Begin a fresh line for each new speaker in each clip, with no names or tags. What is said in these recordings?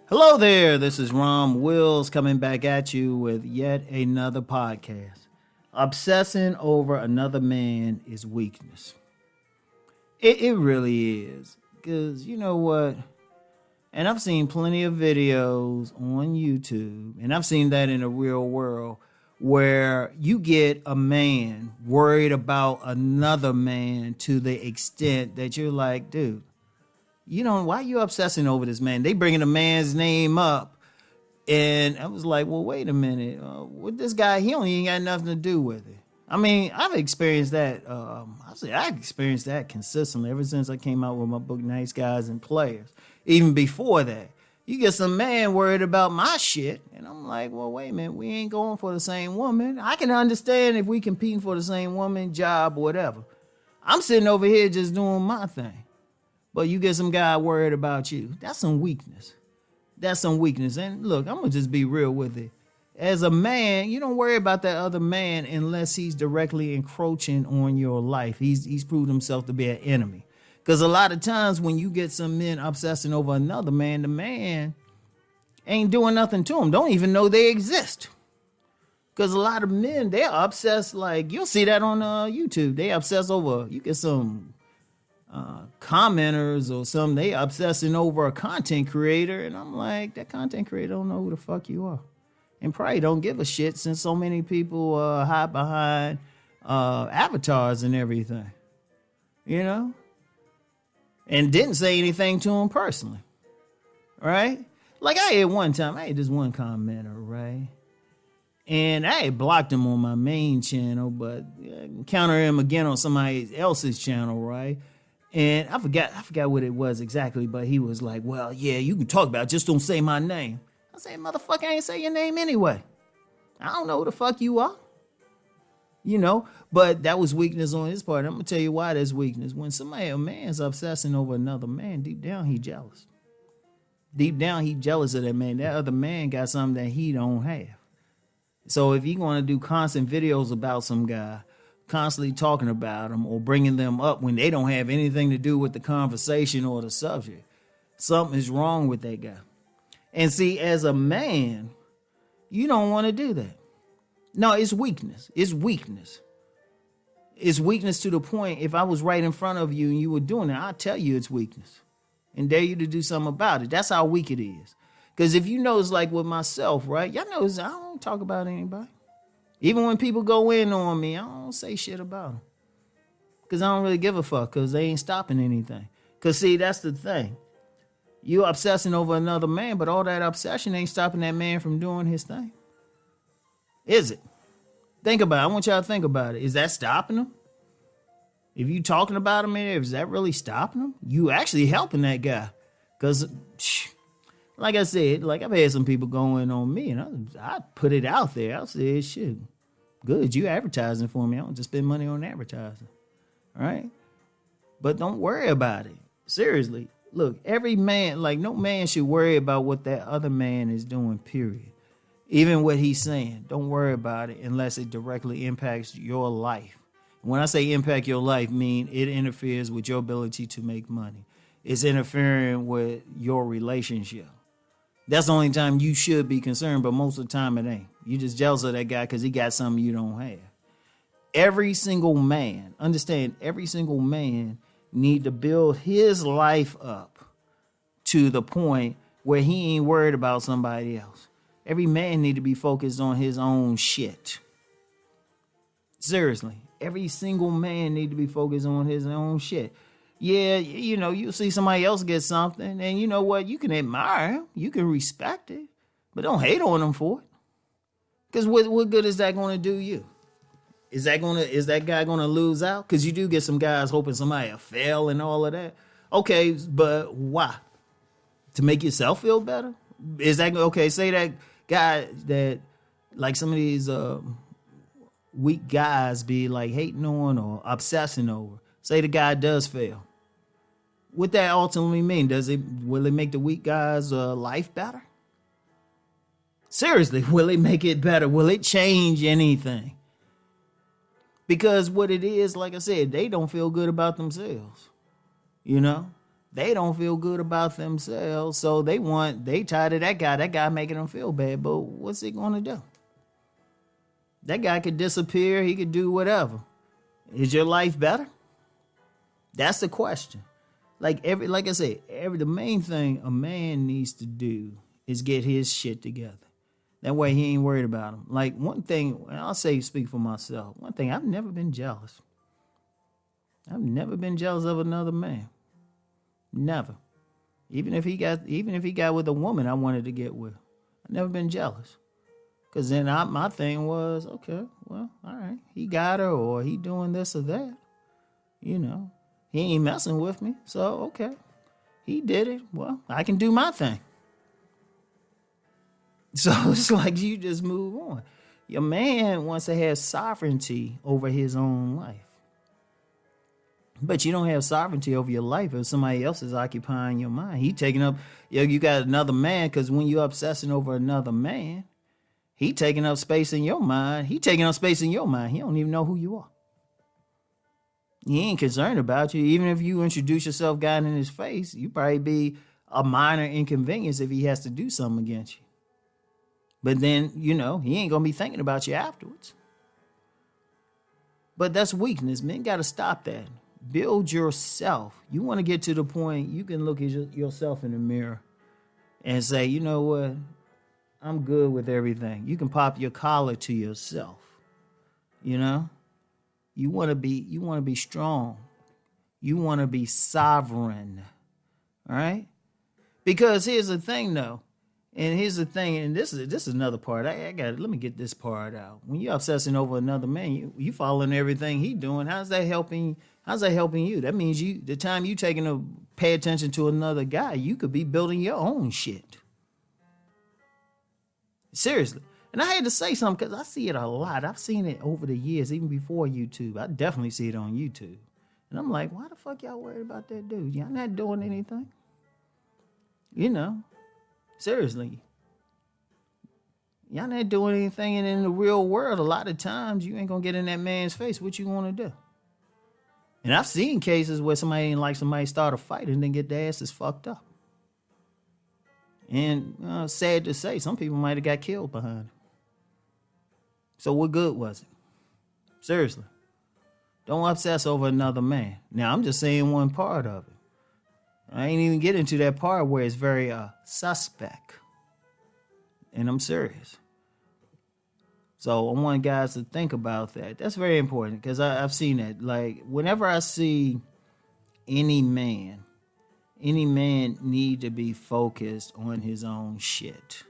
Hello there, this is Rom Wills coming back at you with yet another podcast. Obsessing over another man is weakness. It really is. Because you know what? And I've seen plenty of videos on YouTube, and I've seen that in the real world, where you get a man worried about another man to the extent that you're like, dude, why are you obsessing over this man? They bringing a man's name up. And I was like, well, wait a minute. With this guy, he ain't got nothing to do with it. I mean, I've experienced that. I've experienced that consistently ever since I came out with my book, Nice Guys and Players. Even before that, you get some man worried about my shit. And I'm like, well, wait a minute. We ain't going for the same woman. I can understand if we competing for the same woman, job, whatever. I'm sitting over here just doing my thing. But you get some guy worried about you. That's some weakness. That's some weakness. And look, I'm going to just be real with it. As a man, you don't worry about that other man unless he's directly encroaching on your life. He's proved himself to be an enemy. Because a lot of times when you get some men obsessing over another man, the man ain't doing nothing to him. Don't even know they exist. Because a lot of men, they're obsessed, like, you'll see that on YouTube. They obsess over, you get some commenters or something, they obsessing over a content creator, and I'm like, that content creator don't know who the fuck you are, and probably don't give a shit since so many people hide behind avatars and everything, and didn't say anything to him personally, right? Like I had this one commenter, right? And I had blocked him on my main channel, but encountered him again on somebody else's channel, right? And I forgot what it was exactly, but he was like, well, yeah, you can talk about it, just don't say my name. I said, motherfucker, I ain't say your name anyway. I don't know who the fuck you are. But that was weakness on his part. I'm going to tell you why that's weakness. When a man's obsessing over another man, deep down, he jealous. Deep down, he jealous of that man. That other man got something that he don't have. So if you're going to do constant videos about some guy, constantly talking about them or bringing them up when they don't have anything to do with the conversation or the subject, something is wrong with that guy. And see, as a man, you don't want to do that. No, it's weakness. It's weakness. It's weakness to the point, if I was right in front of you and you were doing it, I'd tell you it's weakness and dare you to do something about it. That's how weak it is. Because if you know, it's like with myself, right? Y'all know I don't talk about anybody. Even when people go in on me, I don't say shit about them. Because I don't really give a fuck, because they ain't stopping anything. Because, see, that's the thing. You obsessing over another man, but all that obsession ain't stopping that man from doing his thing. Is it? Think about it. I want y'all to think about it. Is that stopping him? If you talking about him, is that really stopping him? You actually helping that guy. Because, like I said, like I've had some people going on me, and I put it out there. I said, shit, good, you advertising for me. I don't just spend money on advertising, right? But don't worry about it. Seriously, look, every man, like no man should worry about what that other man is doing, period. Even what he's saying, don't worry about it unless it directly impacts your life. When I say impact your life, mean it interferes with your ability to make money. It's interfering with your relationship. That's the only time you should be concerned, but most of the time it ain't. You just jealous of that guy because he got something you don't have. Every single man, understand, every single man need to build his life up to the point where he ain't worried about somebody else. Every man need to be focused on his own shit. Seriously, every single man need to be focused on his own shit. Yeah, you see somebody else get something, and you know what? You can admire him, you can respect it, but don't hate on him for it. Because what good is that going to do you? Is that guy going to lose out? Because you do get some guys hoping somebody will fail and all of that. Okay, but why? To make yourself feel better? Is that okay? Say that guy that, like some of these weak guys be like hating on or obsessing over. Say the guy does fail. What that ultimately mean? Will it make the weak guy's life better? Seriously, will it make it better? Will it change anything? Because what it is, like I said, they don't feel good about themselves. They don't feel good about themselves, so they tired of that guy making them feel bad. But what's it gonna do? That guy could disappear, he could do whatever. Is your life better? That's the question. Like I said, the main thing a man needs to do is get his shit together. That way he ain't worried about him. Like one thing, and I'll speak for myself. One thing, I've never been jealous. I've never been jealous of another man. Never. Even if he got with a woman I wanted to get with. I've never been jealous. Cause then my thing was, okay, well, all right. He got her or he doing this or that. You know. He ain't messing with me. So okay. He did it. Well, I can do my thing. So it's like you just move on. Your man wants to have sovereignty over his own life. But you don't have sovereignty over your life if somebody else is occupying your mind. He taking up, you got another man, because when you're obsessing over another man, he taking up space in your mind. He taking up space in your mind. He don't even know who you are. He ain't concerned about you. Even if you introduce yourself, got in his face, you probably be a minor inconvenience if he has to do something against you. But then, he ain't going to be thinking about you afterwards. But that's weakness. Men got to stop that. Build yourself. You want to get to the point you can look at yourself in the mirror and say, you know what? I'm good with everything. You can pop your collar to yourself. You want to be strong. You want to be sovereign. All right? Because here's the thing though. And here's the thing, and this is another part. Let me get this part out. When you're obsessing over another man, you following everything he doing. How's that helping you? That means the time you taking to pay attention to another guy, you could be building your own shit. Seriously. And I had to say something because I see it a lot. I've seen it over the years, even before YouTube. I definitely see it on YouTube. And I'm like, why the fuck y'all worried about that dude? Y'all not doing anything. Seriously. Y'all not doing anything, and in the real world, a lot of times you ain't gonna get in that man's face. What you wanna do? And I've seen cases where somebody start a fight and then get their asses fucked up. And sad to say, some people might have got killed behind it. So what good was it? Seriously. Don't obsess over another man. Now, I'm just saying one part of it. I ain't even get into that part where it's very suspect. And I'm serious. So I want guys to think about that. That's very important because I've seen that. Like, whenever I see any man need to be focused on his own shit.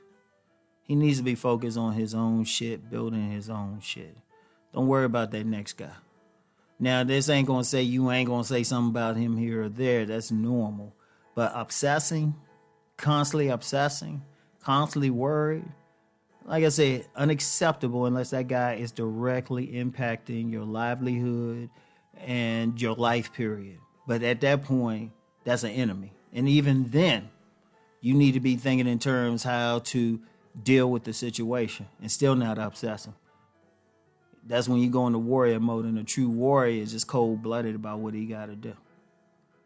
He needs to be focused on his own shit, building his own shit. Don't worry about that next guy. Now, this ain't going to say you ain't going to say something about him here or there. That's normal. But constantly obsessing, constantly worried, like I said, unacceptable unless that guy is directly impacting your livelihood and your life period. But at that point, that's an enemy. And even then, you need to be thinking in terms how to deal with the situation and still not obsessing. That's when you go into warrior mode, and a true warrior is just cold-blooded about what he got to do.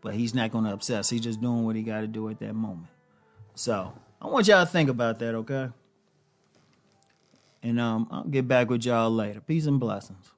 But he's not going to obsess. He's just doing what he got to do at that moment. So I want y'all to think about that, okay? And I'll get back with y'all later. Peace and blessings.